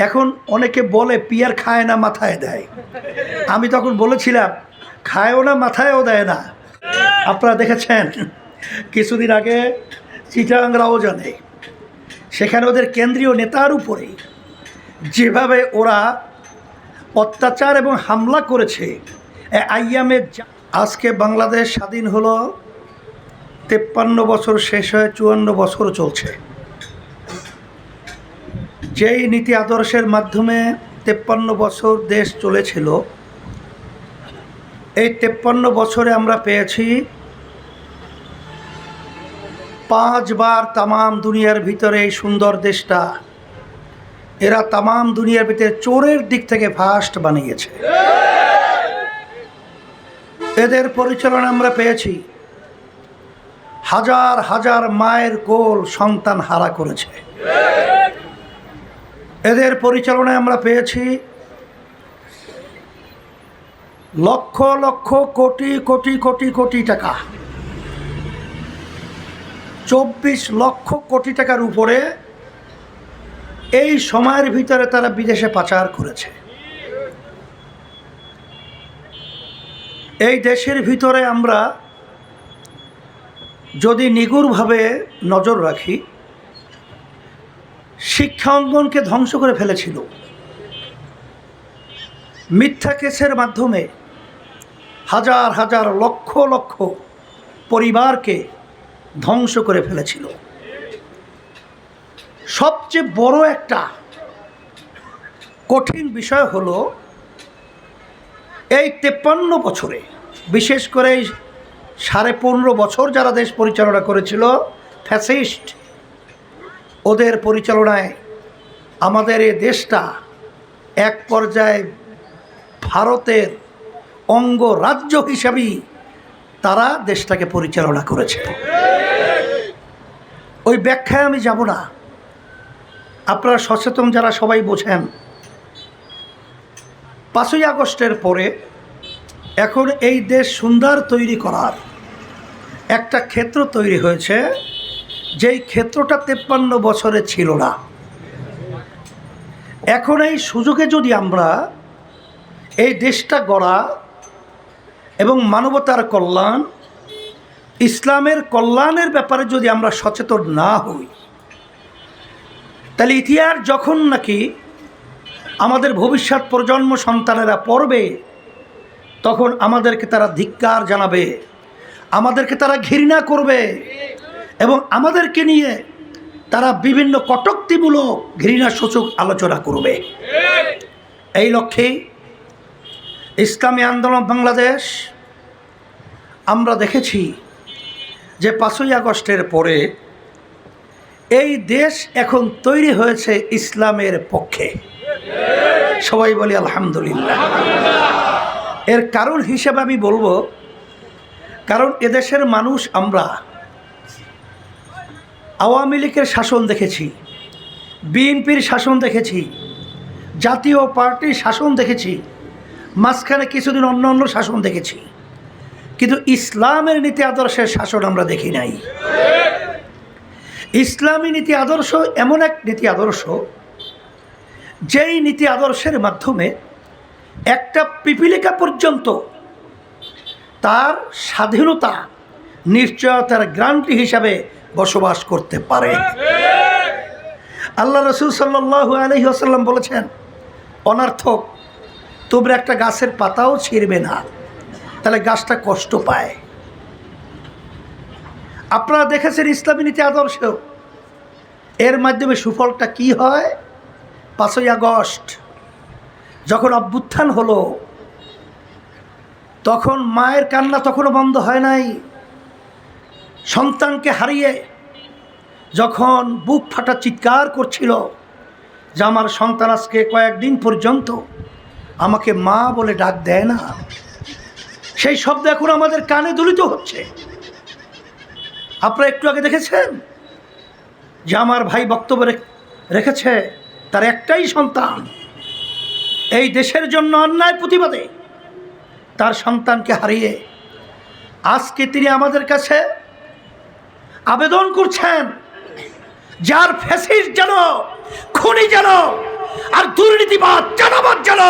এখন অনেকে বলে পিয়ার খায় না মাথায় দেয়। আমি তখন বলেছিলাম খায়ও না মাথায়ও দেয় না। আপনারা দেখেছেন কিছুদিন আগে চিটাগাং জানে সেখানে ওদের কেন্দ্রীয় নেতার উপরে যেভাবে ওরা অত্যাচার এবং হামলা করেছে। আইয়ামে আজকে বাংলাদেশ স্বাধীন হলো 53 বছর শেষ হয়ে 54 বছর চলছে। যেই নীতি আদর্শের মাধ্যমে 53 বছর দেশ চলেছিল, এই 53 বছরে আমরা পেয়েছি 5 বার তামাম দুনিয়ার ভিতরে এই সুন্দর দেশটা এরা তামাম দুনিয়ার ভিতরে চোরের দিক থেকে ফার্স্ট বানিয়েছে। এদের পরিচালনা আমরা পেয়েছি হাজার হাজার মায়ের কোল সন্তান হারা করেছে। এদের পরিচালনায় আমরা পেয়েছি লক্ষ লক্ষ কোটি কোটি কোটি কোটি টাকা, 24 লক্ষ কোটি টাকার উপরে এই সময়ের ভিতরে তারা বিদেশে পাচার করেছে। এই দেশের ভিতরে আমরা যদি নিগুড়ভাবে নজর রাখি, শিক্ষা অঙ্গনকে ধ্বংস করে ফেলেছিল। মিথ্যা কেসের মাধ্যমে হাজার হাজার লক্ষ লক্ষ পরিবারকে ধ্বংস করে ফেলেছিল। সবচেয়ে বড় একটা কঠিন বিষয় হলো এই 53 বছরে, বিশেষ করে 15.5 বছর যারা দেশ পরিচালনা করেছিল ফ্যাসিস্ট, ওদের পরিচালনায় আমাদের এই দেশটা এক পর্যায়ে ভারতের অঙ্গরাজ্য হিসাবেই তারা দেশটাকে পরিচালনা করেছে। ওই ব্যাখ্যায় আমি যাব না, আপনারা সচেতন যারা সবাই বোঝেন। 5ই আগস্টের পরে এখন এই দেশ সুন্দর তৈরি করার একটা ক্ষেত্র তৈরি হয়েছে, যেই ক্ষেত্রটা 53 বছরে ছিল না। এখন এই সুযোগে যদি আমরা এই দেশটা গড়া এবং মানবতার কল্যাণ, ইসলামের কল্যাণের ব্যাপারে যদি আমরা সচেতন না হই, তাহলে ইতিহাস যখন নাকি আমাদের ভবিষ্যৎ প্রজন্ম সন্তানেরা পড়বে, তখন আমাদেরকে তারা ধিক্কার জানাবে, আমাদেরকে তারা ঘৃণা করবে এবং আমাদেরকে নিয়ে তারা বিভিন্ন কটূক্তিমূলক ঘৃণাসূচক আলোচনা করবে। এই লক্ষ্যে ইসলামী আন্দোলন বাংলাদেশ আমরা দেখেছি যে 5ই আগস্টের পরে এই দেশ এখন তৈরি হয়েছে ইসলামের পক্ষে। সবাই বলি আলহামদুলিল্লাহ। এর কারণ হিসেবে আমি বলবো, কারণ এদেশের মানুষ আমরা আওয়ামী লীগের শাসন দেখেছি, বিএনপির শাসন দেখেছি, জাতীয় পার্টির শাসন দেখেছি, মাঝখানে কিছুদিন অন্য অন্য শাসন দেখেছি, কিন্তু ইসলামের নীতি আদর্শের শাসন আমরা দেখি নাই। ইসলামী নীতি আদর্শ এমন এক নীতি আদর্শ, যেই নীতি আদর্শের মাধ্যমে একটা পিপিলিকা পর্যন্ত তার স্বাধীনতা নিশ্চয়তার গ্যারান্টি হিসাবে বসবাস করতে পারে। আল্লাহ রাসূল সাল্লাল্লাহু আলাইহি ওয়াসাল্লাম বলেছেন, অনর্থক তোমরা একটা গাছের পাতাও ছিঁড়বে না, তাহলে গাছটা কষ্ট পায়। আপনারা দেখেছেন ইসলামী নীতি আদর্শ, এর মাধ্যমে সুফলটা কি হয়? 5ই আগস্ট যখন অভ্যুত্থান হলো, তখন মায়ের কান্না তখনও বন্ধ হয় নাই। সন্তানকে হারিয়ে যখন বুক ফাটা চিৎকার করছিল যে আমার সন্তান আজকে কয়েকদিন পর্যন্ত আমাকে মা বলে ডাক দেয় না, সেই শব্দ এখন আমাদের কানে দুলিত হচ্ছে। আপনারা একটু আগে দেখেছেন যে আমার ভাই বক্তব্য রেখেছে, তার একটাই সন্তান এই দেশের জন্য অন্যায় প্রতিবাদে তার সন্তানকে হারিয়ে আজকে তিনি আমাদের কাছে আবেদন করছেন, যার ফ্যাসিস্ট যেন, খুনি যেন আর দুর্নীতিবাদ চাঁদাবাদ যেন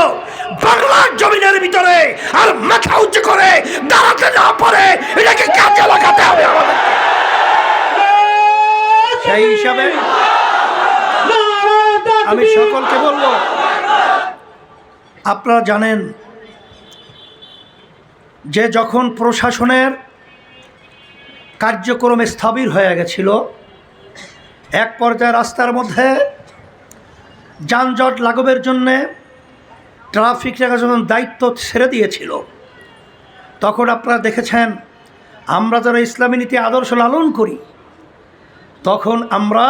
বাংলার জমিনের ভিতরে আর মাথা উঁচু করে দাঁড়াতে না পারে, এটাকে কাজে লাগাতে হবে আমাদের। সেই হিসাবে আমি সকলকে বলবো, আপনারা জানেন যে যখন প্রশাসনের কার্যক্রম স্থবির হয়ে গেছিল, এক পর্যায়ে রাস্তার মধ্যে যানজট লাঘবের জন্যে ট্রাফিকরা যখন দায়িত্ব ছেড়ে দিয়েছিল, তখন আপনারা দেখেছেন আমরা যারা ইসলামী নীতি আদর্শ লালন করি, তখন আমরা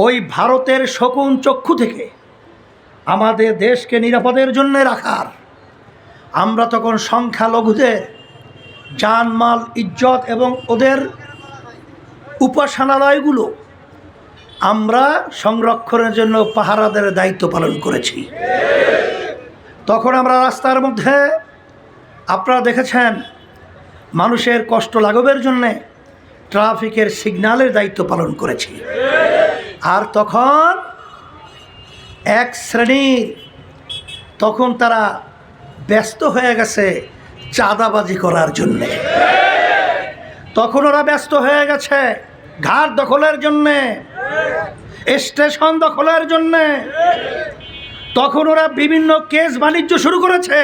ওই ভারতের শকুন চক্ষু থেকে আমাদের দেশকে নিরাপদের জন্য রাখার, আমরা তখন সংখ্যালঘুদের জানমাল ইজ্জত এবং ওদের উপাসনালয়গুলো আমরা সংরক্ষণের জন্য পাহারাদের দায়িত্ব পালন করেছি। তখন আমরা রাস্তার মধ্যে আপনারা দেখেছেন মানুষের কষ্ট লাঘবের জন্যে ট্রাফিকের সিগন্যালের দায়িত্ব পালন করেছি। আর তখন এক শ্রেণীর তখন তারা ব্যস্ত হয়ে গেছে চাঁদাবাজি করার জন্যে, তখন ওরা ব্যস্ত হয়ে গেছে ঘাট দখলের জন্যে, স্টেশন দখলের জন্যে, তখন ওরা বিভিন্ন কেস বাণিজ্য শুরু করেছে।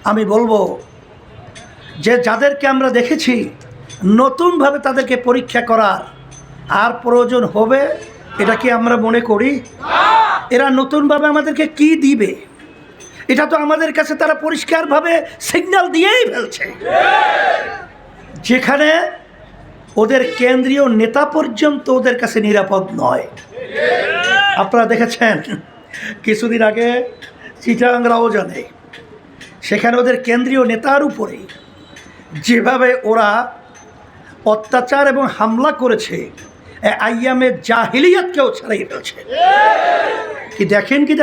আমি বলবো যে যাদেরকে আমরা দেখেছি নতুনভাবে তাদেরকে পরীক্ষা করার আর প্রয়োজন হবে, এটা কি আমরা মনে করি? এরা নতুনভাবে আমাদেরকে কি দিবে? এটা তো আমাদের কাছে তারা পরিষ্কারভাবে সিগন্যাল দিয়েই ফেলছে, যেখানে ওদের কেন্দ্রীয় নেতা পর্যন্ত ওদের কাছে নিরাপদ নয়। আপনারা দেখেছেন কিছুদিন আগে চিটাগাং রাউজানে, সেখানে ওদের কেন্দ্রীয় নেতার উপরে যেভাবে ওরা অত্যাচার এবং হামলা করেছে, আইয়ামে জাহিলিয়াতকেও ছাড়িয়ে ফেলছে। কি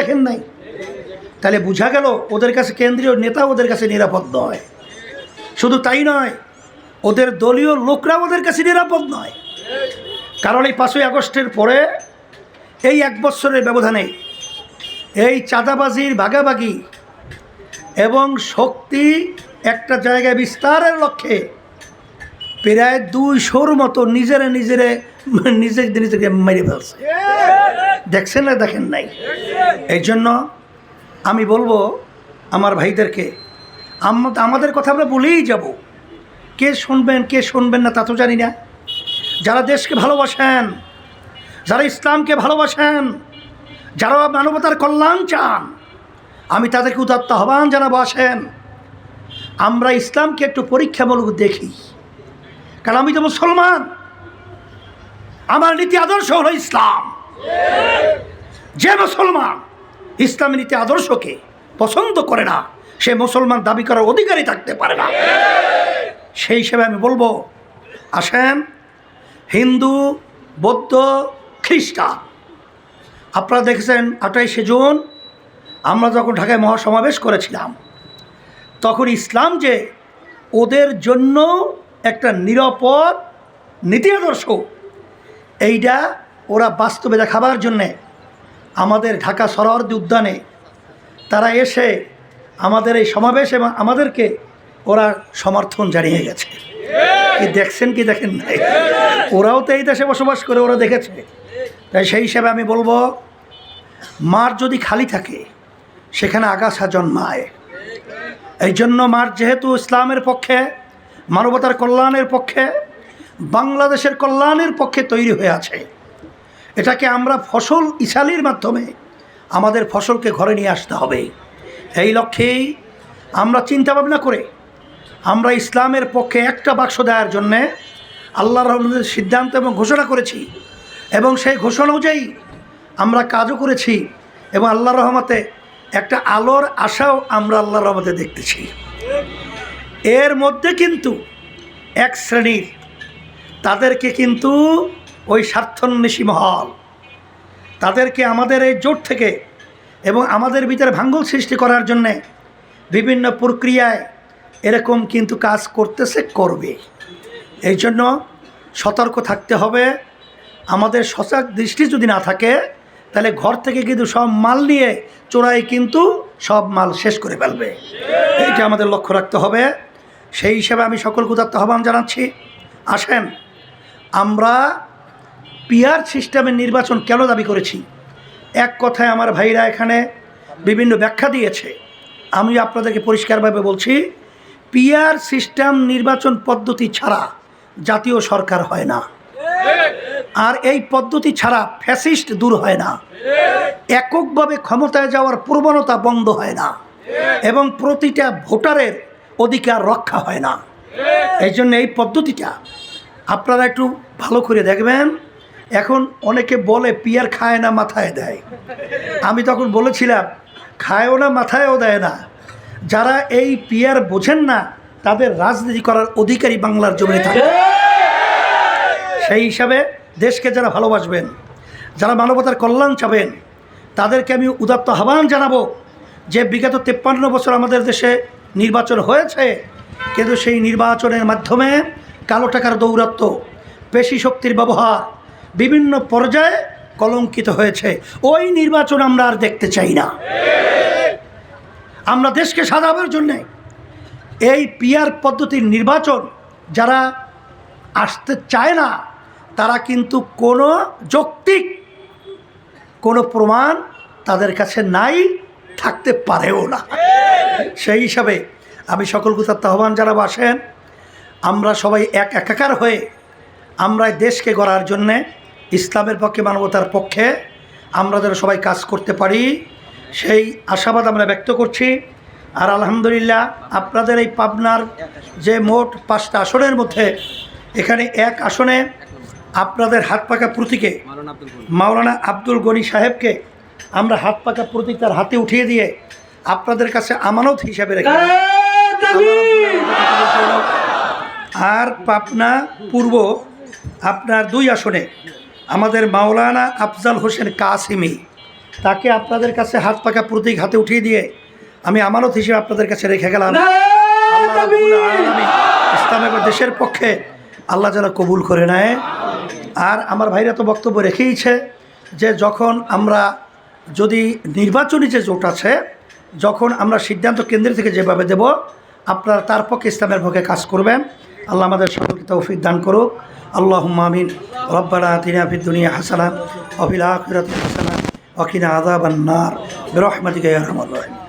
দেখেন নাই? তাহলে বোঝা গেল ওদের কাছে কেন্দ্রীয় নেতা ওদের কাছে নিরাপদ নয়। শুধু তাই নয়, ওদের দলীয় লোকরা ওদের কাছে নিরাপদ নয়। কারণ এই 5ই আগস্টের পরে এই 1 বছরের ব্যবধানে এই চাঁদাবাজির ভাগাভাগি এবং শক্তি একটা জায়গায় বিস্তারের লক্ষ্যে প্রায় 200-র মতো নিজেকে মেরে ফেলছে। দেখছেন না? দেখেন নাই? এই জন্য আমি বলবো আমার ভাইদেরকে, আমাদের কথা আমরা বলেই যাব, কে শুনবেন না তা তো জানি না। যারা দেশকে ভালোবাসেন, যারা ইসলামকে ভালোবাসেন, যারা মানবতার কল্যাণ চান, আমি তাদেরকে উদাত্ত আহ্বান জানাবো, আসেন আমরা ইসলামকে একটু পরীক্ষামূলক দেখি। কারণ আমি তো মুসলমান, আমার নীতি আদর্শ হলো ইসলাম। যে মুসলমান ইসলামী নীতি আদর্শকে পছন্দ করে না, সে মুসলমান দাবি করার অধিকারী থাকতে পারে না। সেই হিসেবে আমি বলবো, আসেন হিন্দু, বৌদ্ধ, খ্রিস্টান, আপনারা দেখেছেন 28শে জুন আমরা যখন ঢাকায় মহাসমাবেশ করেছিলাম, তখন ইসলাম যে ওদের জন্য একটা নিরাপদ নীতি আদর্শ, এইটা ওরা বাস্তবে দেখাবার জন্যে আমাদের ঢাকা সরোয়ার্দী উদ্যানে তারা এসে আমাদের এই সমাবেশ এবং আমাদেরকে ওরা সমর্থন জানিয়ে গেছে। কি দেখেন নাই? ওরাও তো এই দেশে বসবাস করে, ওরা দেখেছে। তাই সেই হিসাবে আমি বলবো, মাঠ যদি খালি থাকে সেখানে আগাছা জন্মায়। এই জন্য মাঠ যেহেতু ইসলামের পক্ষে, মানবতার কল্যাণের পক্ষে, বাংলাদেশের কল্যাণের পক্ষে তৈরি হয়ে আছে, এটাকে আমরা ফসল ইসালির মাধ্যমে আমাদের ফসলকে ঘরে নিয়ে আসতে হবে। এই লক্ষ্যেই আমরা চিন্তা ভাবনা করে আমরা ইসলামের পক্ষে একটা বাক্স দেওয়ার জন্যে আল্লাহর রহমতের সিদ্ধান্ত এবং ঘোষণা করেছি, এবং সেই ঘোষণা অনুযায়ী আমরা কাজও করেছি, এবং আল্লাহর রহমতে একটা আলোর আশাও আমরা আল্লাহর রহমতে দেখতেছি। এর মধ্যে কিন্তু এক শ্রেণীর তাদেরকে কিন্তু ওই স্বার্থন্বেষী মহল তাদেরকে আমাদের এই জোট থেকে এবং আমাদের ভিতরে ভাঙল সৃষ্টি করার জন্যে বিভিন্ন প্রক্রিয়ায় এরকম কিন্তু কাজ করবে। এই জন্য সতর্ক থাকতে হবে। আমাদের সজাগ দৃষ্টি যদি না থাকে, তাহলে ঘর থেকে কিন্তু সব মাল নিয়ে চোরাই কিন্তু সব মাল শেষ করে ফেলবে। এইটা আমাদের লক্ষ্য রাখতে হবে। সেই হিসাবে আমি সকলকে উদাত্ত আহ্বান জানাচ্ছি, আসেন আমরা পিআর সিস্টেমের নির্বাচন কেন দাবি করেছি। এক কথায় আমার ভাইরা এখানে বিভিন্ন ব্যাখ্যা দিয়েছে, আমি আপনাদেরকে পরিষ্কারভাবে বলছি, পিআর সিস্টেম নির্বাচন পদ্ধতি ছাড়া জাতীয় সরকার হয় না, আর এই পদ্ধতি ছাড়া ফ্যাসিস্ট দূর হয় না, এককভাবে ক্ষমতায় যাওয়ার প্রবণতা বন্ধ হয় না, এবং প্রতিটা ভোটারের অধিকার রক্ষা হয় না। এই জন্য এই পদ্ধতিটা আপনারা একটু ভালো করে দেখবেন। এখন অনেকে বলে পিয়ার খায় না মাথায় দেয়, আমি তখন বলেছিলাম খায়ও না মাথায়ও দেয় না। যারা এই পিয়ার বোঝেন না তাদের রাজনীতি করার অধিকারী বাংলার জমিনে থাকে। সেই হিসাবে দেশকে যারা ভালোবাসবেন, যারা মানবতার কল্যাণ চাবেন, তাদেরকে আমি উদাত্ত আহ্বান জানাবো যে বিগত 53 বছর আমাদের দেশে নির্বাচন হয়েছে, কিন্তু সেই নির্বাচনের মাধ্যমে কালো টাকার দৌরাত্ম্য, পেশি শক্তির ব্যবহার বিভিন্ন পর্যায়ে কলঙ্কিত হয়েছে। ওই নির্বাচন আমরা আর দেখতে চাই না। আমরা দেশকে সাজাবার জন্যে এই পিআর পদ্ধতির নির্বাচন যারা আসতে চায় না, তারা কিন্তু কোনো যৌক্তিক কোনো প্রমাণ তাদের কাছে নাই, থাকতে পারেও না। সেই হিসাবে আমি সকলকে তার আহ্বান জানাবো, আসেন আমরা সবাই একাকার হয়ে আমরা দেশকে গড়ার জন্যে, ইসলামের পক্ষে, মানবতার পক্ষে আমরা যেন সবাই কাজ করতে পারি, সেই আশাবাদ আমরা ব্যক্ত করছি। আর আলহামদুলিল্লাহ আপনাদের এই পাবনার যে মোট 5টা আসনের মধ্যে এখানে এক আসনে আপনাদের হাত পাকা প্রতীকে মাওলানা আব্দুল গনি সাহেবকে আমরা হাত পাকা প্রতীক তার হাতে উঠিয়ে দিয়ে আপনাদের কাছে আমানত হিসাবে রেখে, আর পাবনা পূর্ব আপনার 2 আসনে আমাদের মাওলানা আফজাল হোসেন কাসিমি, তাকে আপনাদের কাছে হাত পাকা প্রতীক হাতে উঠিয়ে দিয়ে আমি আমানত হিসেবে আপনাদের কাছে রেখে গেলাম। ইসলামের দেশের পক্ষে আল্লাহ যেন কবুল করে নেয়। আর আমার ভাইরা তো বক্তব্য রেখেইছে যে যখন আমরা যদি নির্বাচনী যে জোট আছে, যখন আমরা সিদ্ধান্ত কেন্দ্র থেকে যেভাবে দেব, আপনারা তার পক্ষে ইসলামের পক্ষে কাজ করবেন। আল্লাহ আমাদের সকলকে তৌফিক দান করুক। আল্লাহুম্মা আমিন। রব্বানা আতিনা ফিদ দুনিয়া হাসানাহ ওয়া ফিল আখিরাতি হাসানাহ ওয়া কিনা আযাবান নার বিরহমাতিকা ইয়া আরহামার রাহিমিন।